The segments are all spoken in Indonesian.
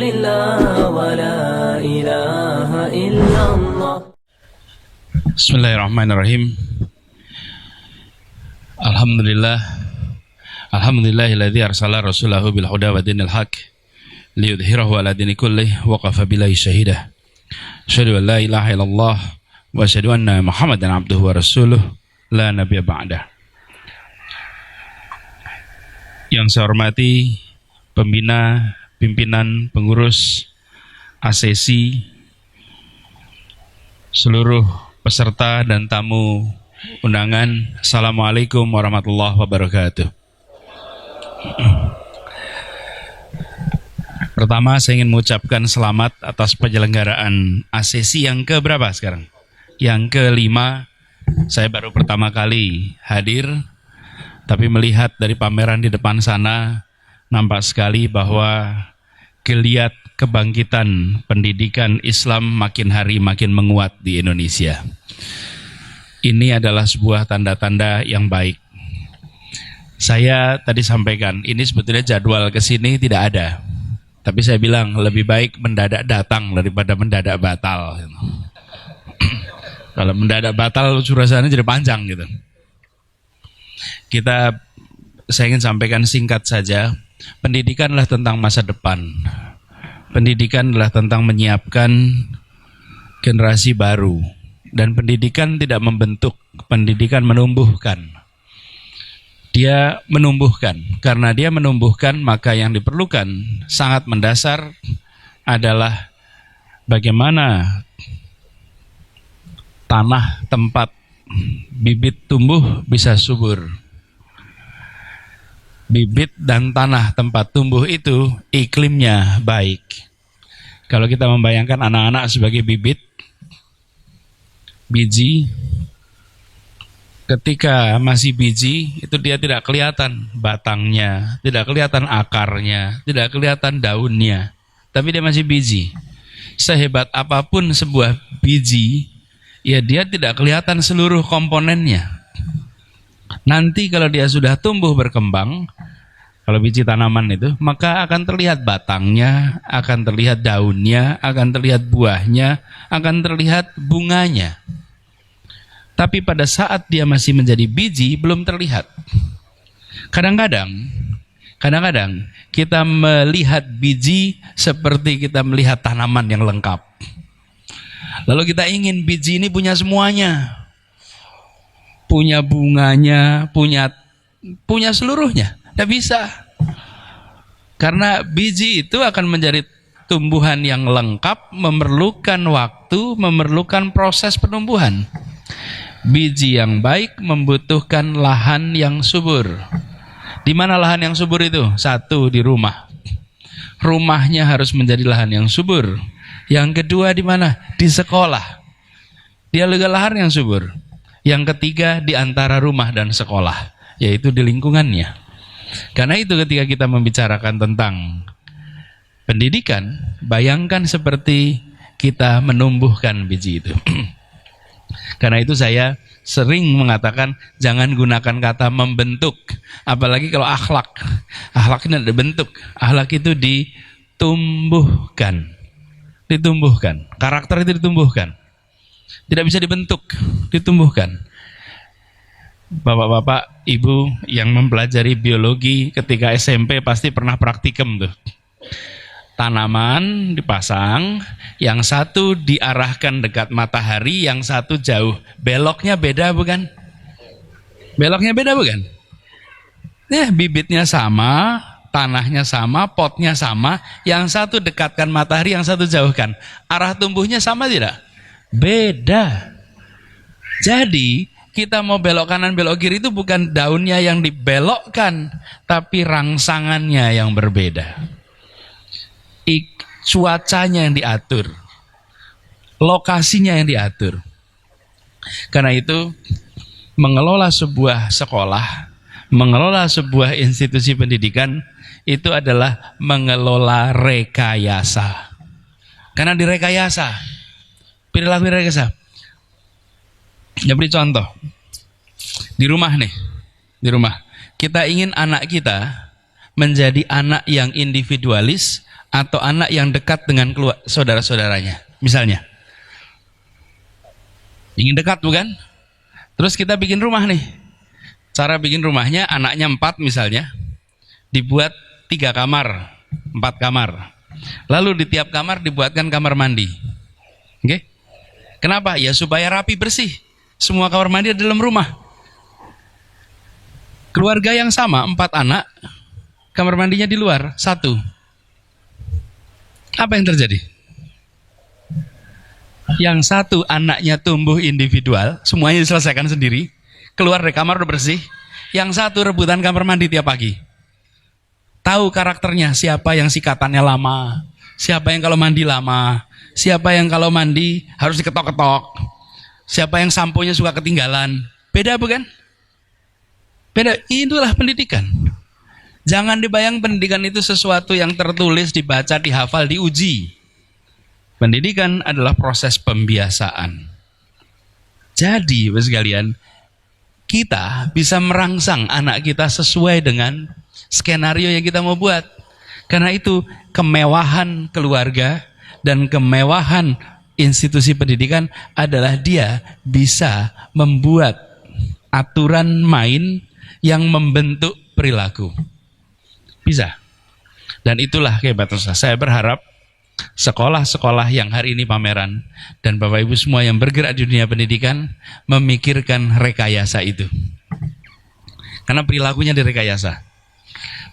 لله ولا إله إلا الله. Bismillahirrahmanirrahim. Alhamdulillahilladzi arsala rasulahu bil huda wa dinil haq liyudhhirahu ala dini kullih wa qafa billahi syahida. Asyhadu an la ilaha illallah wa asyhadu anna Muhammadan abduhu wa rasuluh la nabiyya ba'dah. Yang saya hormati pembina, pimpinan, pengurus, asesi, seluruh peserta dan tamu undangan, Assalamualaikum warahmatullahi wabarakatuh. Pertama, saya ingin mengucapkan selamat atas penyelenggaraan asesi yang keberapa sekarang? Yang kelima. Saya baru pertama kali hadir, tapi melihat dari pameran di depan sana, nampak sekali bahwa geliat kebangkitan pendidikan Islam makin hari makin menguat di Indonesia. Ini adalah sebuah tanda-tanda yang baik. Saya tadi sampaikan, ini sebetulnya jadwal ke sini tidak ada. Tapi saya bilang lebih baik mendadak datang daripada mendadak batal. Kalau mendadak batal suasana jadi panjang gitu. Saya ingin sampaikan singkat saja. Pendidikan adalah tentang masa depan. Pendidikan adalah tentang menyiapkan generasi baru. Dan pendidikan tidak membentuk, pendidikan menumbuhkan. Dia menumbuhkan. Karena dia menumbuhkan, maka yang diperlukan sangat mendasar adalah bagaimana tanah tempat bibit tumbuh bisa subur. Bibit dan tanah tempat tumbuh itu iklimnya baik. Kalau kita membayangkan anak-anak sebagai bibit, biji, ketika masih biji itu dia tidak kelihatan batangnya, tidak kelihatan akarnya, tidak kelihatan daunnya, tapi dia masih biji. Sehebat apapun sebuah biji, ya dia tidak kelihatan seluruh komponennya. Nanti kalau dia sudah tumbuh berkembang, kalau biji tanaman itu, maka akan terlihat batangnya, akan terlihat daunnya, akan terlihat buahnya, akan terlihat bunganya. Tapi pada saat dia masih menjadi biji, belum terlihat. Kadang-kadang kita melihat biji seperti kita melihat tanaman yang lengkap. Lalu kita ingin biji ini punya semuanya. Punya bunganya, punya seluruhnya. Tidak bisa. Karena biji itu akan menjadi tumbuhan yang lengkap, memerlukan waktu, memerlukan proses penumbuhan. Biji yang baik membutuhkan lahan yang subur. Di mana lahan yang subur itu? Satu, di rumah. Rumahnya harus menjadi lahan yang subur. Yang kedua di mana? Di sekolah. Dia juga lahan yang subur. Yang ketiga di antara rumah dan sekolah, yaitu di lingkungannya. Karena itu ketika kita membicarakan tentang pendidikan, bayangkan seperti kita menumbuhkan biji itu. Karena itu saya sering mengatakan jangan gunakan kata membentuk, apalagi kalau akhlak. Akhlak ini tidak dibentuk, akhlak itu ditumbuhkan. Ditumbuhkan, karakter itu ditumbuhkan. Tidak bisa dibentuk, ditumbuhkan. Bapak-bapak, ibu yang mempelajari biologi ketika SMP pasti pernah praktikum tuh. Tanaman dipasang, yang satu diarahkan dekat matahari, yang satu jauh. Beloknya beda bukan? Beloknya beda bukan? Bibitnya sama, tanahnya sama, potnya sama, yang satu dekatkan matahari, yang satu jauhkan. Arah tumbuhnya sama tidak? Beda. Jadi kita mau belok kanan belok kiri itu bukan daunnya yang dibelokkan, tapi rangsangannya yang berbeda. Cuacanya yang diatur, lokasinya yang diatur. Karena itu mengelola sebuah sekolah, mengelola sebuah institusi pendidikan itu adalah mengelola rekayasa. Karena direkayasa, perilaku rekayasa. Ya, beri contoh. Di rumah nih, di rumah. Kita ingin anak kita menjadi anak yang individualis atau anak yang dekat dengan saudara-saudaranya. Misalnya, ingin dekat bukan? Terus kita bikin rumah nih. Cara bikin rumahnya, anaknya 4 misalnya, dibuat 3 kamar, 4 kamar. Lalu di tiap kamar dibuatkan kamar mandi. Oke? Kenapa? Ya supaya rapi bersih. Semua kamar mandi ada dalam rumah. Keluarga yang sama, 4 anak, kamar mandinya di luar, 1. Apa yang terjadi? Yang 1 anaknya tumbuh individual, semuanya diselesaikan sendiri, keluar dari kamar udah bersih. Yang 1 rebutan kamar mandi tiap pagi. Tahu karakternya, siapa yang sikatannya lama, siapa yang kalau mandi lama, siapa yang kalau mandi harus diketok-ketok, siapa yang samponya suka ketinggalan. Beda bukan? Beda. Itulah pendidikan. Jangan dibayang pendidikan itu sesuatu yang tertulis, dibaca, dihafal, diuji. Pendidikan adalah proses pembiasaan. Jadi, Bapak sekalian, kita bisa merangsang anak kita sesuai dengan skenario yang kita mau buat. Karena itu, kemewahan keluarga dan kemewahan institusi pendidikan adalah dia bisa membuat aturan main yang membentuk perilaku. Bisa. Dan itulah kehebatan saya berharap sekolah-sekolah yang hari ini pameran dan Bapak Ibu semua yang bergerak di dunia pendidikan memikirkan rekayasa itu. Karena perilakunya direkayasa.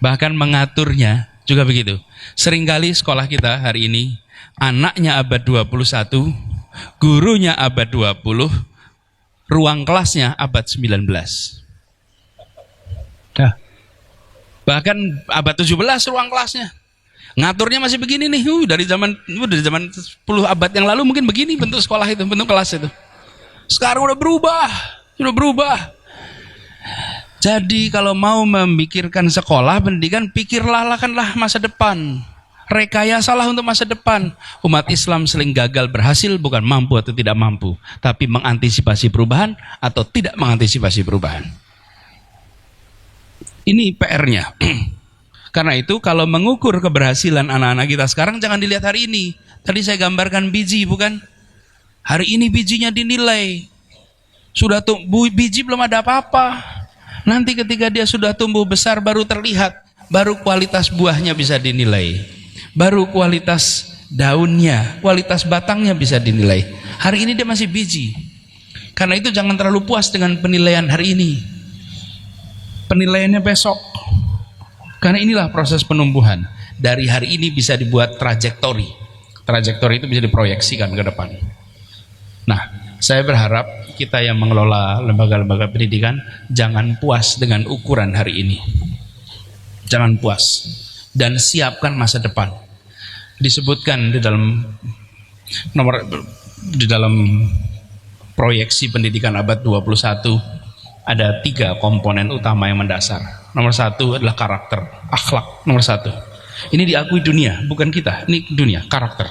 Bahkan mengaturnya juga begitu. Seringkali sekolah kita hari ini anaknya abad 21, gurunya abad 20, ruang kelasnya abad 19. Nah, bahkan abad 17 ruang kelasnya. Ngaturnya masih begini nih, dari zaman 10 abad yang lalu mungkin begini bentuk sekolah itu, bentuk kelas itu. Sekarang udah berubah. Jadi kalau mau memikirkan sekolah, pendidikan, pikirlah masa depan. Rekayasalah untuk masa depan. Umat Islam sering gagal berhasil bukan mampu atau tidak mampu, tapi mengantisipasi perubahan atau tidak mengantisipasi perubahan. Ini PR-nya. Karena itu kalau mengukur keberhasilan anak-anak kita sekarang jangan dilihat hari ini. Tadi saya gambarkan biji bukan? Hari ini bijinya dinilai. Sudah tumbuh biji belum ada apa-apa. Nanti ketika dia sudah tumbuh besar baru terlihat. Baru kualitas buahnya bisa dinilai. Baru kualitas daunnya, kualitas batangnya bisa dinilai. Hari ini dia masih biji. Karena itu jangan terlalu puas dengan penilaian hari ini. Penilaiannya besok. Karena inilah proses penumbuhan. Dari hari ini bisa dibuat trajektori. Trajektori itu bisa diproyeksikan ke depan. Nah, saya berharap kita yang mengelola lembaga-lembaga pendidikan jangan puas dengan ukuran hari ini. Jangan puas. Dan siapkan masa depan. Disebutkan di dalam proyeksi pendidikan abad 21 ada 3 komponen utama yang mendasar. Nomor 1 adalah karakter, akhlak. Nomor 1. Ini diakui dunia, bukan kita. Ini dunia, karakter.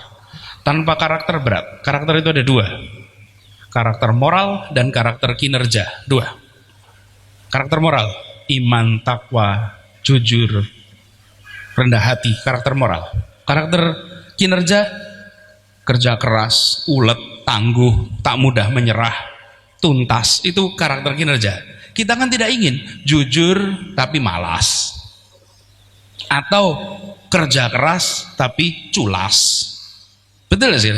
Tanpa karakter berat. Karakter itu ada 2. Karakter moral dan karakter kinerja. 2. Karakter moral, iman, takwa, jujur, rendah hati. Karakter moral. Karakter kinerja, kerja keras, ulet, tangguh, tak mudah menyerah, tuntas. Itu karakter kinerja. Kita kan tidak ingin jujur tapi malas, atau kerja keras tapi culas. Betul sih.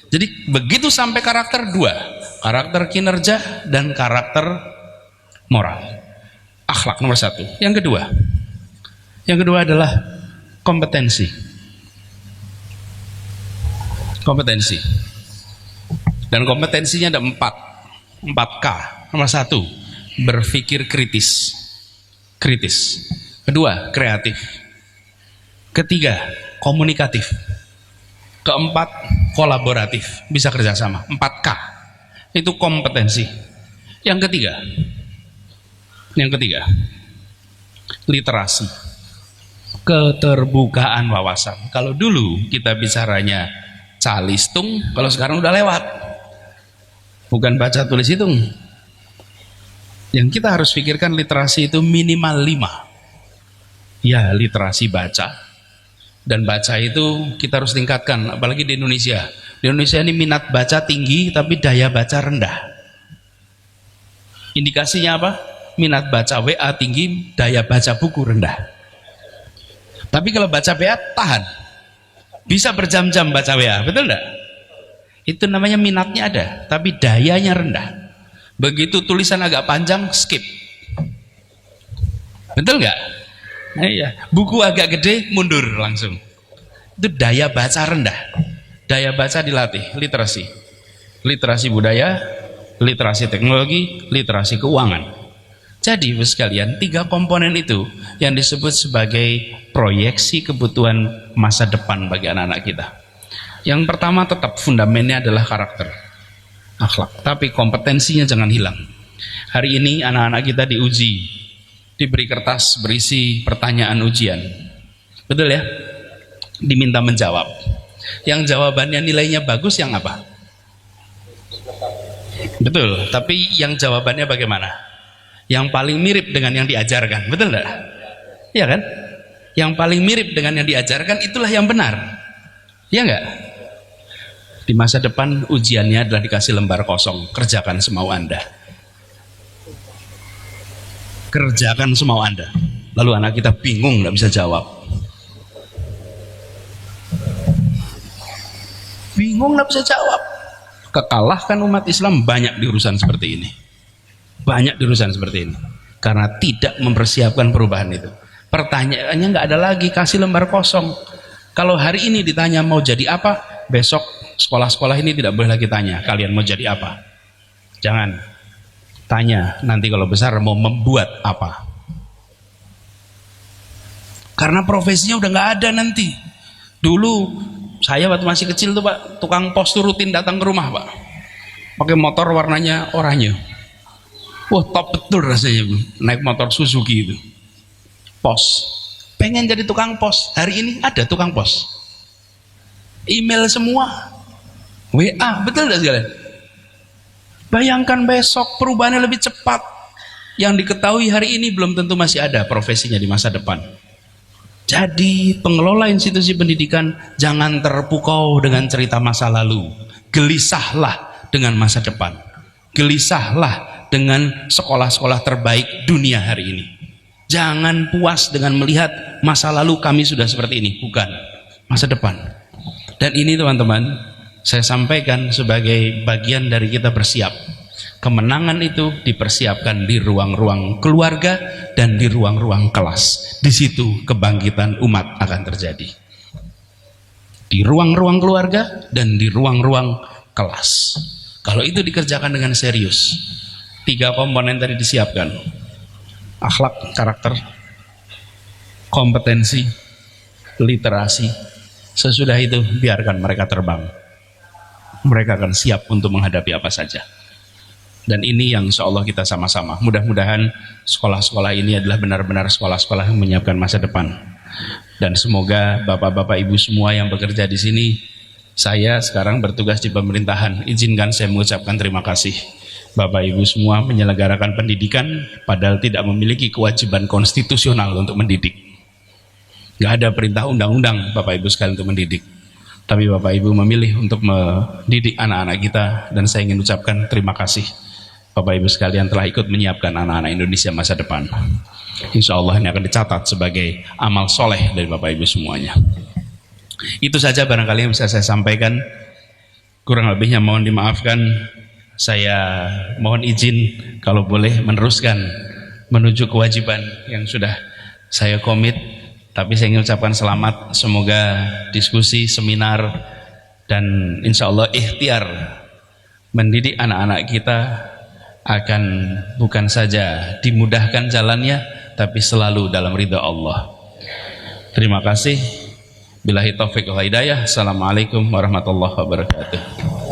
Jadi begitu sampai karakter 2, karakter kinerja dan karakter moral. Akhlak nomor 1. Yang kedua adalah kompetensi. Dan kompetensinya ada 4K. Nomor 1, berpikir kritis. Kedua, kreatif. Ketiga, komunikatif. Keempat, kolaboratif. Bisa kerjasama. 4K. Itu kompetensi. Yang ketiga, literasi. Keterbukaan wawasan. Kalau dulu kita bicaranya calistung, kalau sekarang udah lewat. Bukan baca tulis hitung. Yang kita harus pikirkan literasi itu minimal 5. Ya, literasi baca, Dan baca itu kita harus tingkatkan, apalagi di Indonesia. Di Indonesia ini minat baca tinggi tapi daya baca rendah. Indikasinya apa? Minat baca WA tinggi, daya baca buku rendah. Tapi kalau baca WA tahan, bisa berjam-jam baca WA, betul enggak? Itu namanya minatnya ada, tapi dayanya rendah. Begitu tulisan agak panjang, skip. Betul enggak? Nah, iya. Buku agak gede, mundur langsung. Itu daya baca rendah. Daya baca dilatih, literasi. Literasi budaya, literasi teknologi, literasi keuangan. Jadi sekalian, 3 komponen itu yang disebut sebagai proyeksi kebutuhan masa depan bagi anak-anak kita. Yang pertama tetap fundamennya adalah karakter, akhlak. Tapi kompetensinya jangan hilang. Hari ini anak-anak kita diuji, diberi kertas berisi pertanyaan ujian, betul ya, diminta menjawab. Yang jawabannya nilainya bagus yang apa? Betul, tapi yang jawabannya bagaimana? Yang paling mirip dengan yang diajarkan, betul enggak? Iya kan? Yang paling mirip dengan yang diajarkan itulah yang benar, iya enggak? Di masa depan ujiannya adalah dikasih lembar kosong, kerjakan semau Anda. Kerjakan semau Anda. Lalu anak kita bingung, nggak bisa jawab. Bingung, nggak bisa jawab. Kekalahkan umat Islam banyak di urusan seperti ini. Banyak di urusan seperti ini. Karena tidak mempersiapkan perubahan itu. Pertanyaannya nggak ada lagi, kasih lembar kosong. Kalau hari ini ditanya mau jadi apa, besok sekolah-sekolah ini tidak boleh lagi tanya, kalian mau jadi apa? Jangan. Tanya nanti kalau besar mau membuat apa, karena profesinya udah nggak ada nanti. Dulu saya waktu masih kecil tuh Pak, tukang pos tuh rutin datang ke rumah Pak, pakai motor warnanya oranye. Wah top betul rasanya naik motor Suzuki itu. Pos, pengen jadi tukang pos. Hari ini ada tukang pos, email semua, WA, betul nggak sekalian? Bayangkan besok perubahannya lebih cepat. Yang diketahui hari ini belum tentu masih ada profesinya di masa depan. Jadi pengelola institusi pendidikan jangan terpukau dengan cerita masa lalu. Gelisahlah dengan masa depan. Gelisahlah dengan sekolah-sekolah terbaik dunia hari ini. Jangan puas dengan melihat masa lalu kami sudah seperti ini. Bukan, masa depan. Dan ini teman-teman, saya sampaikan sebagai bagian dari kita bersiap. Kemenangan itu dipersiapkan di ruang-ruang keluarga dan di ruang-ruang kelas. Di situ kebangkitan umat akan terjadi. Di ruang-ruang keluarga dan di ruang-ruang kelas. Kalau itu dikerjakan dengan serius, 3 komponen tadi disiapkan. Akhlak, karakter, kompetensi, literasi. Sesudah itu biarkan mereka terbang. Mereka akan siap untuk menghadapi apa saja. Dan ini yang insya Allah kita sama-sama. Mudah-mudahan sekolah-sekolah ini adalah benar-benar sekolah-sekolah yang menyiapkan masa depan. Dan semoga bapak-bapak ibu semua yang bekerja di sini, saya sekarang bertugas di pemerintahan, izinkan saya mengucapkan terima kasih. Bapak ibu semua menyelenggarakan pendidikan, padahal tidak memiliki kewajiban konstitusional untuk mendidik. Gak ada perintah undang-undang Bapak ibu sekalian untuk mendidik. Tapi Bapak Ibu memilih untuk mendidik anak-anak kita, dan saya ingin ucapkan terima kasih. Bapak Ibu sekalian telah ikut menyiapkan anak-anak Indonesia masa depan. Insya Allah ini akan dicatat sebagai amal soleh dari Bapak Ibu semuanya. Itu saja barangkali yang bisa saya sampaikan. Kurang lebihnya mohon dimaafkan. Saya mohon izin kalau boleh meneruskan menuju kewajiban yang sudah saya komit. Tapi saya ingin ucapkan selamat, semoga diskusi, seminar, dan insya Allah ikhtiar mendidik anak-anak kita akan bukan saja dimudahkan jalannya, tapi selalu dalam ridha Allah. Terima kasih. Billahi taufiq wal hidayah. Assalamualaikum warahmatullahi wabarakatuh.